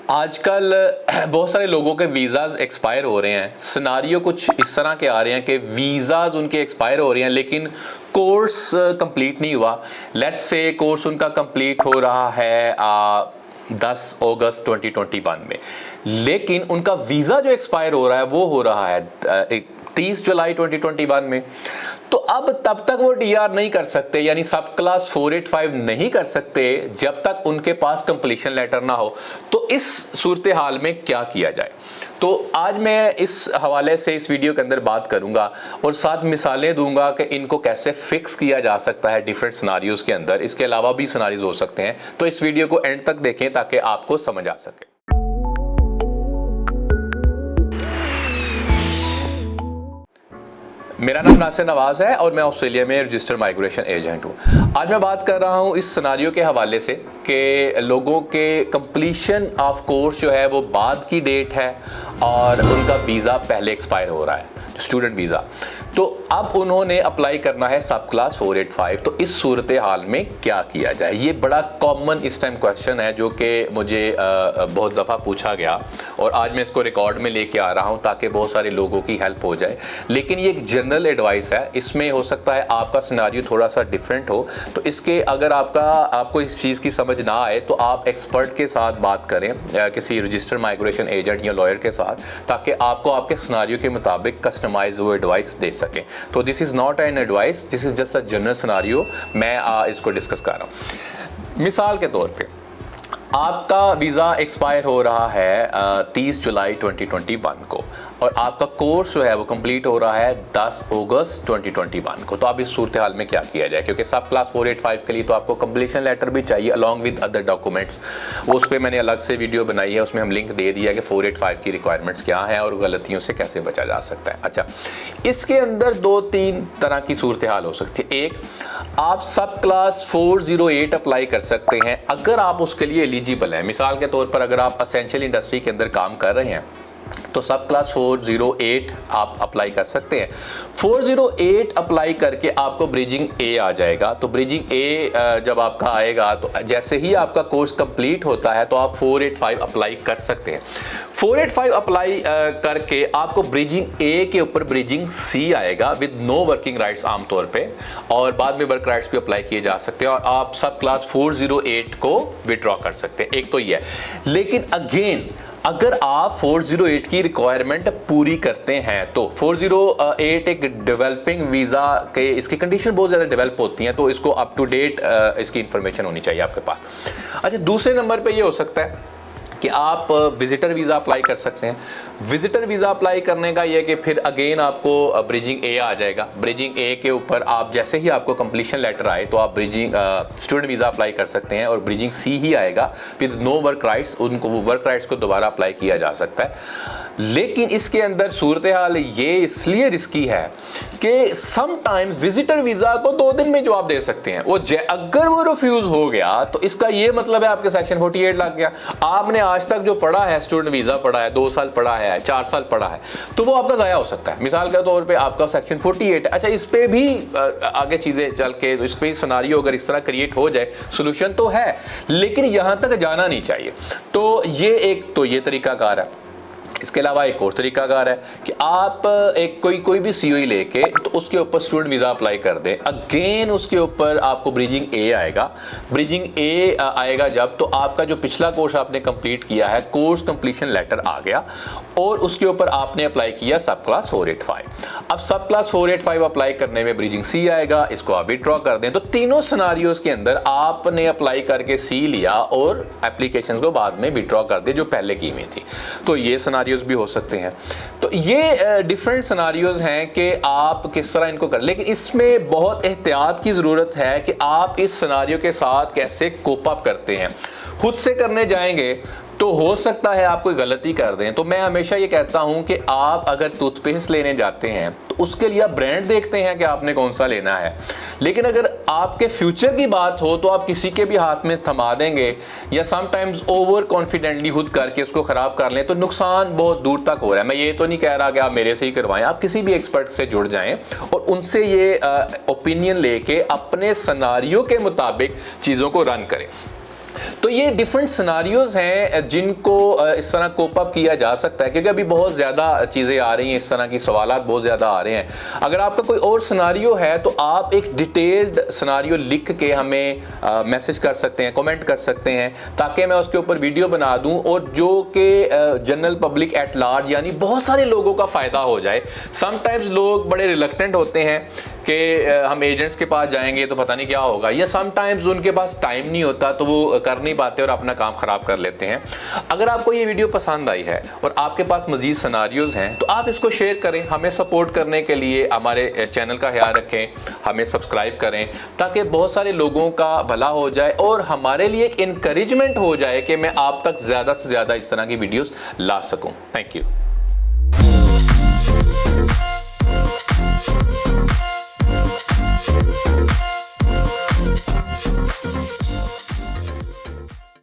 आजकल बहुत सारे लोगों के वीज़ाज़ एक्सपायर हो रहे हैं। सिनारियो कुछ इस तरह के आ रहे हैं कि वीज़ाज़ उनके एक्सपायर हो रहे हैं लेकिन कोर्स कंप्लीट नहीं हुआ। लेट्स से कोर्स उनका कंप्लीट हो रहा है 10 अगस्त 2021 में, लेकिन उनका वीज़ा जो एक्सपायर हो रहा है वो हो रहा है 30 जुलाई 2021 में। तो अब तब तक वो डीआर नहीं कर सकते, यानी सब क्लास 485 नहीं कर सकते जब तक उनके पास कंप्लीशन लेटर ना हो। तो इस सूरत हाल में क्या किया जाए, तो आज मैं इस हवाले से इस वीडियो के अंदर बात करूंगा और साथ मिसालें दूंगा कि इनको कैसे फिक्स किया जा सकता है डिफरेंट सिनारियोज के अंदर। इसके अलावा भी सिनारियोज हो सकते हैं, तो इस वीडियो को एंड तक देखें ताकि आपको समझ आ सके। मेरा नाम नासिर नवाज है और मैं ऑस्ट्रेलिया में रजिस्टर्ड माइग्रेशन एजेंट हूँ। आज मैं बात कर रहा हूँ इस सिनारियो के हवाले से कि लोगों के कंप्लीशन ऑफ कोर्स जो है वो बाद की डेट है और उनका वीज़ा पहले एक्सपायर हो रहा है, स्टूडेंट वीज़ा। तो अब उन्होंने अप्लाई करना है सब क्लास 485। तो इस सूरत हाल में क्या किया जाए, ये बड़ा कॉमन इस टाइम क्वेश्चन है जो कि मुझे बहुत दफ़ा पूछा गया और आज मैं इसको रिकॉर्ड में लेके आ रहा हूँ ताकि बहुत सारे लोगों की हेल्प हो जाए। लेकिन ये एक जनरल एडवाइस है, इसमें हो सकता है आपका सिनारियो थोड़ा सा डिफरेंट हो। तो इसके अगर आपको इस चीज़ की समझ ना आए तो आप एक्सपर्ट के साथ बात करें, किसी रजिस्टर्ड माइग्रेशन एजेंट या लॉयर के साथ, ताकि आपको आपके सिनारियो के मुताबिक कस्टमाइज वो एडवाइस दे सकें। तो this is not an advice, this is just a general scenario. मैं इसको डिस्कस कर रहा हूँ। मिसाल के तौर पे आपका वीज़ा एक्सपायर हो रहा है 30 जुलाई 2021 को और आपका कोर्स जो है वो कंप्लीट हो रहा है 10 अगस्त 2021 को। तो अब इस सूरत हाल में क्या किया जाए, क्योंकि सब क्लास 485 के लिए तो आपको कंप्लीशन लेटर भी चाहिए अलॉन्ग विद अदर डॉक्यूमेंट्स। वो उस पर मैंने अलग से वीडियो बनाई है, उसमें हम लिंक दे दिया कि 485 की रिक्वायरमेंट्स क्या हैं और गलतियों से कैसे बचा जा सकता है। अच्छा, इसके अंदर 2-3 तरह की सूरत हाल हो सकती है। एक, आप सब क्लास 408 अप्लाई कर सकते हैं अगर आप उसके लिए एलिजिबल हैं। मिसाल के तौर पर अगर आप असेंशियल इंडस्ट्री के अंदर काम कर रहे हैं तो सब क्लास 408 आप अप्लाई कर सकते हैं। 408 अप्लाई करके आपको ब्रिजिंग ए आ जाएगा। तो ब्रिजिंग ए जब आपका आएगा तो जैसे ही आपका कोर्स कंप्लीट होता है तो आप 485 अप्लाई कर सकते हैं। 485 अप्लाई करके आपको ब्रिजिंग ए के ऊपर ब्रिजिंग सी आएगा विद नो वर्किंग राइट्स आमतौर पे, और बाद में वर्क राइट्स भी अप्लाई किए जा सकते हैं और आप सब क्लास 408 को विड्रॉ कर सकते हैं। एक तो ये है। लेकिन अगेन अगर आप 408 की रिक्वायरमेंट पूरी करते हैं तो 408 एक डेवलपिंग वीज़ा के इसकी कंडीशन बहुत ज़्यादा डेवलप होती हैं, तो इसको अप टू डेट इसकी इंफॉर्मेशन होनी चाहिए आपके पास। अच्छा, दूसरे नंबर पे ये हो सकता है कि आप विजिटर वीज़ा अप्लाई कर सकते हैं। विजिटर वीज़ा अप्लाई करने का ये कि फिर अगेन आपको ब्रिजिंग ए आ जाएगा। ब्रिजिंग ए के ऊपर आप जैसे ही आपको कंप्लीशन लेटर आए तो आप ब्रिजिंग स्टूडेंट वीज़ा अप्लाई कर सकते हैं और ब्रिजिंग सी ही आएगा विद नो वर्क राइट्स। उनको वो वर्क राइट्स को दोबारा अप्लाई किया जा सकता है। लेकिन इसके अंदर सूरत हाल ये इसलिए रिस्की है कि समटाइम्स विजिटर वीज़ा को 2 दिन में जवाब दे सकते हैं। वो अगर वो रिफ्यूज़ हो गया तो इसका ये मतलब है आपके सेक्शन 48 लग गया। आपने आज तक जो पढ़ा है, स्टूडेंट वीज़ा पढ़ा है, 2 साल पढ़ा है, 4 साल पढ़ा है, तो वो आपका ज़ाया हो सकता है। मिसाल के तौर पे आपका सेक्शन 48। अच्छा, इस पे भी आगे चीज़ें चल के तो इस पे सिनारियो अगर इस तरह क्रिएट हो जाए, सोल्यूशन तो है लेकिन यहाँ तक जाना नहीं चाहिए। तो ये एक तो ये तरीकाकार है। इसके अलावा एक और तरीकाकार है कि आप एक कोई भी सीओई लेके तो उसके ऊपर स्टूडेंट वीज़ा अप्लाई कर दें। अगेन उसके ऊपर आपको ब्रिजिंग ए आएगा। ब्रिजिंग ए आएगा जब तो आपका जो पिछला कोर्स आपने कंप्लीट किया है, कोर्स कंप्लीशन लेटर आ गया और उसके ऊपर आपने अप्लाई किया सब क्लास 485। अब सब क्लास 485 अप्लाई करने में ब्रिजिंग सी आएगा, इसको आप विड्रॉ कर दें। तो तीनों सिनारियोज के अंदर आपने अप्लाई करके सी लिया और एप्लीकेशन को बाद में विड्रॉ कर दिया जो पहले की हुई थी। तो ये सिनारियोज भी हो सकते हैं। तो ये डिफरेंट सिनारियोज हैं कि आप किस तरह इनको कर, लेकिन इसमें बहुत एहतियात की ज़रूरत है कि आप इस सिनारियो के साथ कैसे कोप अप करते हैं। खुद से करने जाएंगे तो हो सकता है आप कोई गलती कर दें। तो मैं हमेशा ये कहता हूं कि आप अगर टूथपेस्ट लेने जाते हैं तो उसके लिए आप ब्रांड देखते हैं कि आपने कौन सा लेना है, लेकिन अगर आपके फ्यूचर की बात हो तो आप किसी के भी हाथ में थमा देंगे या समटाइम्स ओवर कॉन्फिडेंटली खुद करके उसको ख़राब कर लें तो नुकसान बहुत दूर तक हो रहा है। मैं ये तो नहीं कह रहा कि आप मेरे से ही करवाएं, आप किसी भी एक्सपर्ट से जुड़ जाएं और उनसे ये ओपिनियन लेके अपने सिनेरियो के मुताबिक चीज़ों को रन करें। तो ये डिफरेंट सिनारियोज हैं जिनको इस तरह कोप अप किया जा सकता है, क्योंकि अभी बहुत ज़्यादा चीज़ें आ रही हैं, इस तरह की सवालात बहुत ज़्यादा आ रहे हैं। अगर आपका कोई और सिनारियो है तो आप एक डिटेल्ड सिनारियो लिख के हमें मैसेज कर सकते हैं, कमेंट कर सकते हैं, ताकि मैं उसके ऊपर वीडियो बना दूं और जो कि जनरल पब्लिक एट लार्ज यानी बहुत सारे लोगों का फ़ायदा हो जाए। समटाइम्स लोग बड़े रिलक्टेंट होते हैं कि हम एजेंट्स के पास जाएंगे तो पता नहीं क्या होगा, या समटाइम्स उनके पास टाइम नहीं होता तो वो कर नहीं पाते और अपना काम ख़राब कर लेते हैं। अगर आपको ये वीडियो पसंद आई है और आपके पास मज़ीद सिनारियोज़ हैं तो आप इसको शेयर करें। हमें सपोर्ट करने के लिए हमारे चैनल का ख्याल रखें, हमें सब्सक्राइब करें, ताकि बहुत सारे लोगों का भला हो जाए और हमारे लिए एक इनकरेजमेंट हो जाए कि मैं आप तक ज़्यादा से ज़्यादा इस तरह की वीडियोज़ ला सकूँ। Thank you.